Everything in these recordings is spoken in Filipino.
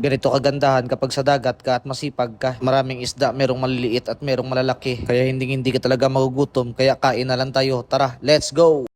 Ganito kagandahan kapag sa dagat ka at masipag ka. Maraming isda, merong maliliit at merong malalaki. Kaya hindi ka talaga magugutom. Kaya kain na lang tayo. Tara, let's go!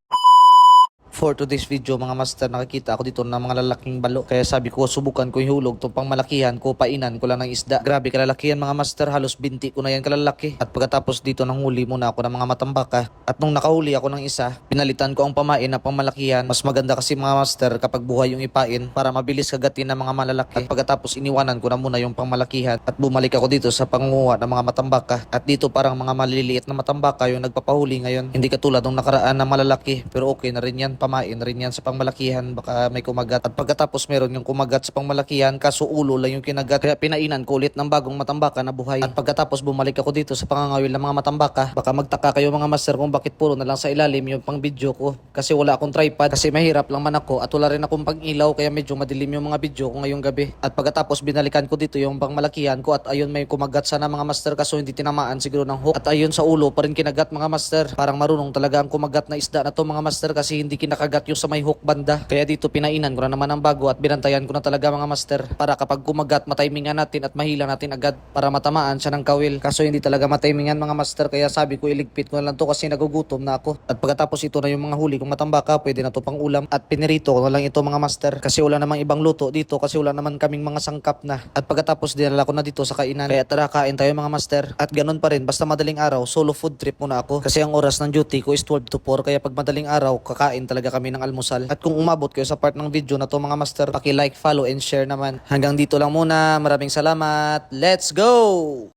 For today's video mga master, nakikita ako dito ng mga lalaking balo. Kaya sabi ko, subukan ko yung hulog. Itong pangmalakihan ko, painan ko lang ng isda. Grabe kalalakihan mga master, halos binti ko na yan kalalaki. At pagkatapos dito nanghuli muna ako ng mga matambaka. At nung nakahuli ako ng isa, pinalitan ko ang pamain na pangmalakihan. Mas maganda kasi mga master kapag buhay yung ipain para mabilis kagatin ng mga malalaki. At pagkatapos iniwanan ko na muna yung pangmalakihan. At bumalik ako dito sa pangunguha ng mga matambaka. At dito parang mga maliliit na matambaka yung nagpapahuli ngayon. Hindi katulad ng nakaraan na malalaki, pero okay na rin yan, pamain rin yan sa pangmalakihan, baka may kumagat. At pagkatapos meron yung kumagat sa pangmalakihan, kaso ulo lang yung kinagat, kaya pinainan ko ulit ng bagong matambaka na buhay. At pagkatapos bumalik ako dito sa pangangawil ng mga matambaka. Baka magtaka kayo mga master kung bakit puro na lang sa ilalim yung pang video ko, kasi wala akong tripod, kasi mahirap lang man ako at wala rin akong pang ilaw, kaya medyo madilim yung mga video ko ngayong gabi. At pagkatapos binalikan ko dito yung pangmalakihan ko, at ayun may kumagat sana mga master, kaso hindi tinamaan siguro ng hook. At ayun sa ulo pa rin kinagat mga master. Parang marunong talaga ang kumagat na isda na to mga master, kasi hindi kinakagat yung sa may hook banda. Kaya dito pinainan ko na naman ang bago at binantayan ko na talaga mga master, para kapag kumagat matimingan natin at mahila natin agad para matamaan siya ng kawil. Kaso hindi talaga matimingan mga master, kaya sabi ko iligpit ko na lang to kasi nagugutom na ako. At pagkatapos ito na yung mga huli kong matambaka, pwede na to pang ulam. At pinirito ko na lang ito mga master, kasi wala namang ibang luto dito, kasi wala naman kaming mga sangkap na. At pagkatapos dinala ko na dito sa kainan. Kaya tara, kain tayo mga master. At ganun pa rin, basta madaling araw solo food trip muna ako, kasi ang oras ng duty ko is 12 to 4. Kaya pag madaling araw kakain talaga kami ng almusal. At kung umabot kayo sa part ng video na to mga master, paki-like, follow and share naman. Hanggang dito lang muna. Maraming salamat. Let's go!